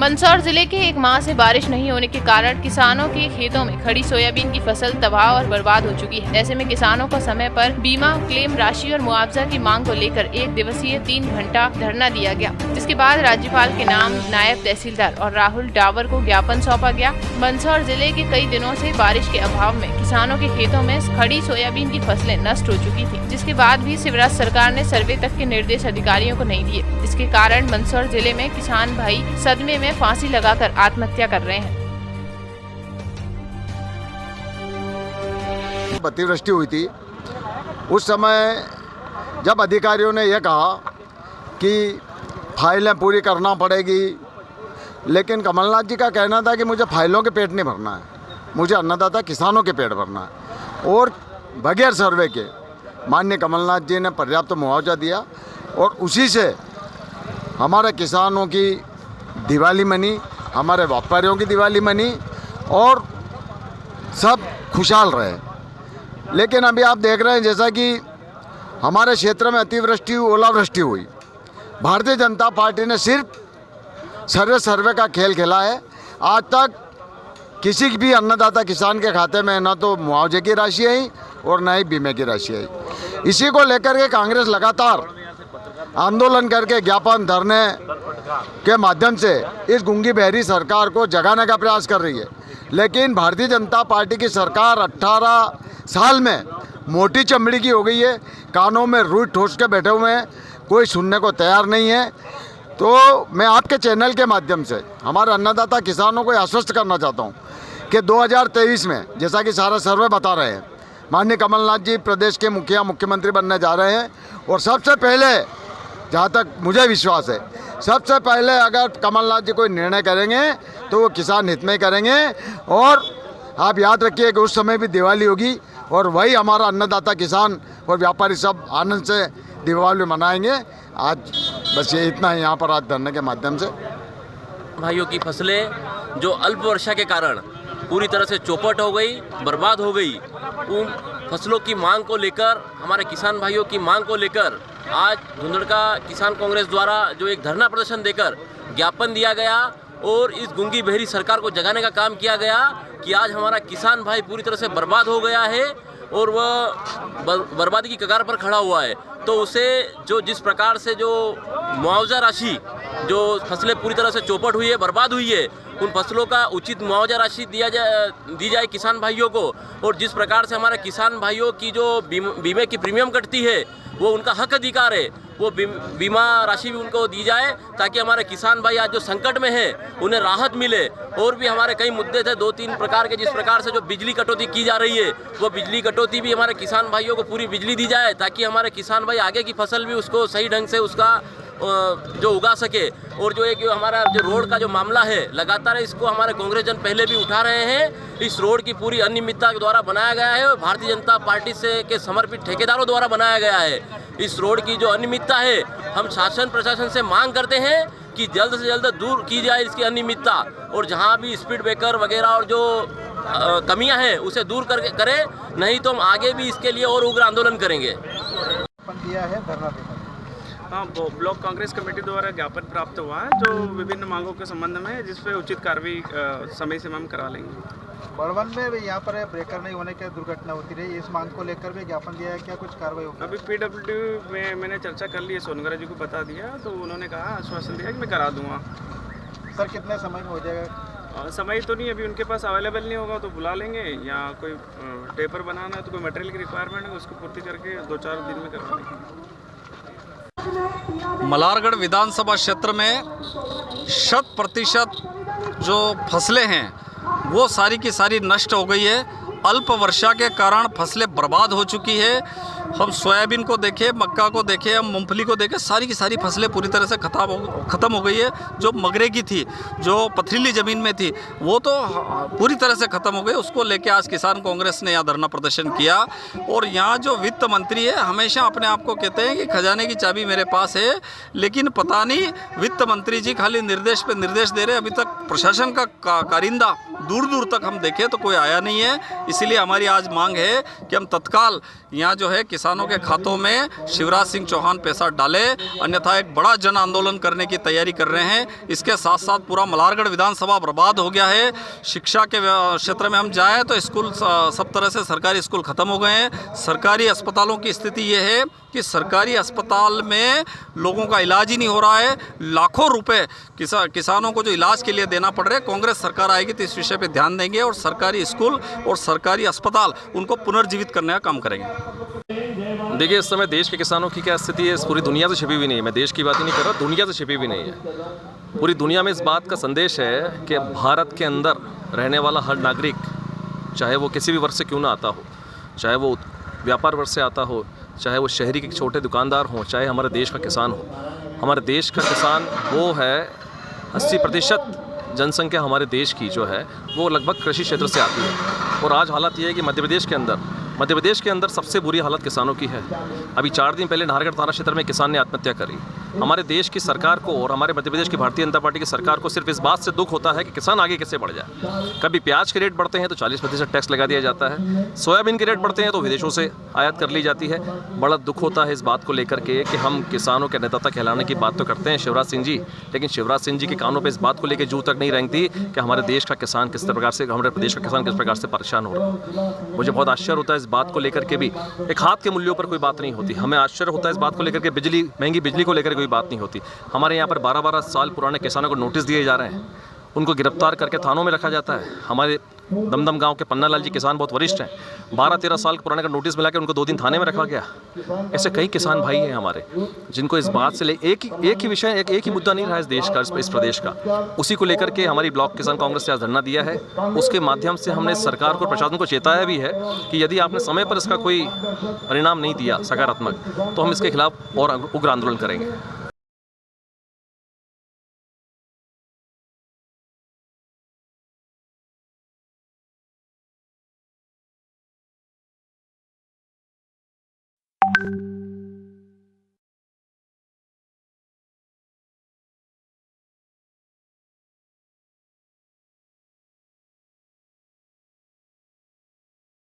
मंदसौर जिले के एक माह से बारिश नहीं होने के कारण किसानों के खेतों में खड़ी सोयाबीन की फसल तबाह और बर्बाद हो चुकी है। ऐसे में किसानों को समय पर बीमा क्लेम राशि और मुआवजा की मांग को लेकर 1 दिवसीय 3 घंटा धरना दिया गया, जिसके बाद राज्यपाल के नाम नायब तहसीलदार और राहुल डावर को ज्ञापन सौंपा गया। मंदसौर जिले के कई दिनों से बारिश के अभाव में किसानों के खेतों में खड़ी सोयाबीन की फसलें नष्ट हो चुकी थी, जिसके बाद भी शिवराज सरकार ने सर्वे तक के निर्देश अधिकारियों को नहीं दिए, जिसके कारण मंदसौर जिले में किसान भाई सदमे में फांसी लगाकर आत्महत्या कर रहे हैं। अतिवृष्टि हुई थी, उस समय जब अधिकारियों ने यह कहा कि फाइलें पूरी करना पड़ेगी, लेकिन कमलनाथ जी का कहना था कि मुझे फाइलों के पेट नहीं भरना है, मुझे अन्नदाता किसानों के पेट भरना है। और बगैर सर्वे के माननीय कमलनाथ जी ने पर्याप्त मुआवजा दिया और उसी से हमारे किसानों की दिवाली मनी, हमारे व्यापारियों की दिवाली मनी और सब खुशहाल रहे। लेकिन अभी आप देख रहे हैं जैसा कि हमारे क्षेत्र में अतिवृष्टि, ओलावृष्टि हुई, भारतीय जनता पार्टी ने सिर्फ सर्वे का खेल खेला है। आज तक किसी भी अन्नदाता किसान के खाते में न तो मुआवजे की राशि आई और न ही बीमे की राशि आई। इसी को लेकर के कांग्रेस लगातार आंदोलन करके ज्ञापन धरने के माध्यम से इस गूंगी बहरी सरकार को जगाने का प्रयास कर रही है। लेकिन भारतीय जनता पार्टी की सरकार 18 साल में मोटी चमड़ी की हो गई है, कानों में रुई ठोस के बैठे हुए हैं, कोई सुनने को तैयार नहीं है। तो मैं आपके चैनल के माध्यम से हमारे अन्नदाता किसानों को आश्वस्त करना चाहता हूँ कि 2023 में जैसा कि सारा सर्वे बता रहे हैं, माननीय कमलनाथ जी प्रदेश के मुख्यमंत्री बनने जा रहे हैं। और सबसे पहले, जहाँ तक मुझे विश्वास है, सबसे पहले अगर कमलनाथ जी कोई निर्णय करेंगे तो वो किसान हित में करेंगे। और आप याद रखिए कि उस समय भी दिवाली होगी और वही हमारा अन्नदाता किसान और व्यापारी सब आनंद से दिवाली मनाएंगे। आज बस ये इतना है यहाँ पर आज धरने के माध्यम से। भाइयों की फसलें जो अल्प वर्षा के कारण पूरी तरह से चौपट हो गई, बर्बाद हो गई, उन फसलों की मांग को लेकर, हमारे किसान भाइयों की मांग को लेकर आज धुंधड़का किसान कांग्रेस द्वारा जो एक धरना प्रदर्शन देकर ज्ञापन दिया गया और इस गूंगी बहरी सरकार को जगाने का काम किया गया कि आज हमारा किसान भाई पूरी तरह से बर्बाद हो गया है और वह बर्बादी की कगार पर खड़ा हुआ है। तो उसे जो जिस प्रकार से जो मुआवजा राशि, जो फसलें पूरी तरह से चौपट हुई है, बर्बाद हुई है, उन फसलों का उचित मुआवजा राशि दी जाए किसान भाइयों को। और जिस प्रकार से हमारे किसान भाइयों की जो बीमे की प्रीमियम कटती है वो उनका हक अधिकार है, वो बीमा राशि भी उनको दी जाए ताकि हमारे किसान भाई आज जो संकट में है उन्हें राहत मिले। और भी हमारे कई मुद्दे थे, 2-3 प्रकार के, जिस प्रकार से जो बिजली कटौती की जा रही है वो बिजली कटौती भी हमारे किसान भाइयों को पूरी बिजली दी जाए ताकि हमारे किसान भाई आगे की फसल भी उसको सही ढंग से उसका जो उगा सके। और जो एक हमारा जो रोड का जो मामला है, लगातार इसको हमारे कांग्रेस जन पहले भी उठा रहे हैं। इस रोड की पूरी अनियमितता द्वारा बनाया गया है और भारतीय जनता पार्टी से के समर्पित ठेकेदारों द्वारा बनाया गया है। इस रोड की जो अनियमितता है, हम शासन प्रशासन से मांग करते हैं कि जल्द से जल्द दूर की जाए इसकी अनियमितता और जहाँ भी स्पीड ब्रेकर वगैरह और जो कमियां हैं उसे दूर करें, नहीं तो हम आगे भी इसके लिए और उग्र आंदोलन करेंगे। दिया है धरना। हाँ, ब्लॉक कांग्रेस कमेटी द्वारा ज्ञापन प्राप्त हुआ है जो विभिन्न मांगों के संबंध में, जिस पे उचित कार्रवाई समय से हम करा लेंगे। बड़वन में यहाँ पर ब्रेकर नहीं होने की दुर्घटना होती रही, इस मांग को लेकर भी ज्ञापन दिया है, क्या कुछ कार्रवाई होगी? अभी PWD में मैंने चर्चा कर ली है, सोनगरा जी को बता दिया, तो उन्होंने कहा, आश्वासन दिया कि मैं करा दूंगा। सर कितने समय में हो जाएगा? समय तो नहीं, अभी उनके पास अवेलेबल नहीं होगा तो बुला लेंगे, या कोई पेपर बनाना है तो कोई मटेरियल की रिक्वायरमेंट है उसको पूर्ति करके 2-4 दिन में करवा लेंगे। मल्हारगढ़ विधानसभा क्षेत्र में 100% जो फसलें हैं वो सारी की सारी नष्ट हो गई है। अल्प वर्षा के कारण फसलें बर्बाद हो चुकी है। हम सोयाबीन को देखें, मक्का को देखें, हम मूंगफली को देखें, सारी की सारी फसलें पूरी तरह से ख़त्म हो गई है। जो मगरे की थी, जो पथरीली ज़मीन में थी, वो तो पूरी तरह से ख़त्म हो गई। उसको लेके आज किसान कांग्रेस ने यहाँ धरना प्रदर्शन किया। और यहाँ जो वित्त मंत्री है, हमेशा अपने आप को कहते हैं कि खजाने की चाबी मेरे पास है, लेकिन पता नहीं वित्त मंत्री जी खाली निर्देश पे निर्देश दे रहे। अभी तक प्रशासन का कारिंदा दूर तक हम देखें तो कोई आया नहीं है। इसीलिए हमारी आज मांग है कि हम तत्काल यहाँ जो है किसानों के खातों में शिवराज सिंह चौहान पैसा डाले, अन्यथा एक बड़ा जन आंदोलन करने की तैयारी कर रहे हैं। इसके साथ साथ पूरा मल्हारगढ़ विधानसभा बर्बाद हो गया है। शिक्षा के क्षेत्र में हम जाएँ तो स्कूल सब तरह से सरकारी स्कूल ख़त्म हो गए हैं। सरकारी अस्पतालों की स्थिति ये है कि सरकारी अस्पताल में लोगों का इलाज ही नहीं हो रहा है। लाखों रुपए किसानों को जो इलाज के लिए देना पड़ रहा है। कांग्रेस सरकार आएगी तो इस विषय पे ध्यान देंगे और सरकारी स्कूल और सरकारी अस्पताल उनको पुनर्जीवित करने का काम करेंगे। देखिए, इस समय देश के किसानों की क्या स्थिति है, इस पूरी दुनिया से छिपी हुई नहीं है। मैं देश की बात ही नहीं कर रहा, दुनिया से छिपी हुई नहीं है। पूरी दुनिया में इस बात का संदेश है कि भारत के अंदर रहने वाला हर नागरिक, चाहे वो किसी भी वर्ग से क्यों ना आता हो, चाहे वो व्यापार वर्ग से आता हो, चाहे वो शहरी के छोटे दुकानदार हों, चाहे हमारे देश का किसान हो, हमारे देश का किसान वो है 80% जनसंख्या हमारे देश की जो है वो लगभग कृषि क्षेत्र से आती है। और आज हालत ये है कि मध्य प्रदेश के अंदर सबसे बुरी हालत किसानों की है। अभी 4 दिन पहले नाहरगढ़ थाना क्षेत्र में किसान ने आत्महत्या करी। हमारे देश की सरकार को और हमारे मध्य प्रदेश की भारतीय जनता पार्टी की सरकार को सिर्फ इस बात से दुख होता है कि किसान आगे कैसे बढ़ जाए। कभी प्याज के रेट बढ़ते हैं तो 40% टैक्स लगा दिया जाता है, सोयाबीन के रेट बढ़ते हैं तो विदेशों से आयात कर ली जाती है। बड़ा दुख होता है इस बात को लेकर के कि हम किसानों के नेता कहलाने की बात तो करते हैं शिवराज सिंह जी, लेकिन शिवराज सिंह जी के कानों पर इस बात को लेकर जू तक नहीं रेंगती कि हमारे देश का किसान किस प्रकार से, हमारे प्रदेश का किसान किस प्रकार से परेशान हो रहा है। मुझे बहुत आश्चर्य होता है इस बात को लेकर के भी। एक हाथ के मूल्यों पर कोई बात नहीं होती। हमें आश्चर्य होता है इस बात को लेकर के महंगी बिजली को लेकर कोई बात नहीं होती। हमारे यहाँ पर 12-12 साल पुराने किसानों को नोटिस दिए जा रहे हैं, उनको गिरफ्तार करके थानों में रखा जाता है। हमारे दमदम गांव के पन्नालाल जी किसान बहुत वरिष्ठ हैं, 12-13 साल पुराने का नोटिस मिला के उनको 2 दिन थाने में रखा गया। ऐसे कई किसान भाई हैं हमारे जिनको इस बात से एक ही विषय, एक ही मुद्दा नहीं रहा इस देश का, इस प्रदेश का, उसी को लेकर के हमारी ब्लॉक किसान कांग्रेस से आज धरना दिया है। उसके माध्यम से हमने सरकार को, प्रशासन को चेताया भी है कि यदि आपने समय पर इसका कोई परिणाम नहीं दिया सकारात्मक, तो हम इसके खिलाफ और उग्र आंदोलन करेंगे।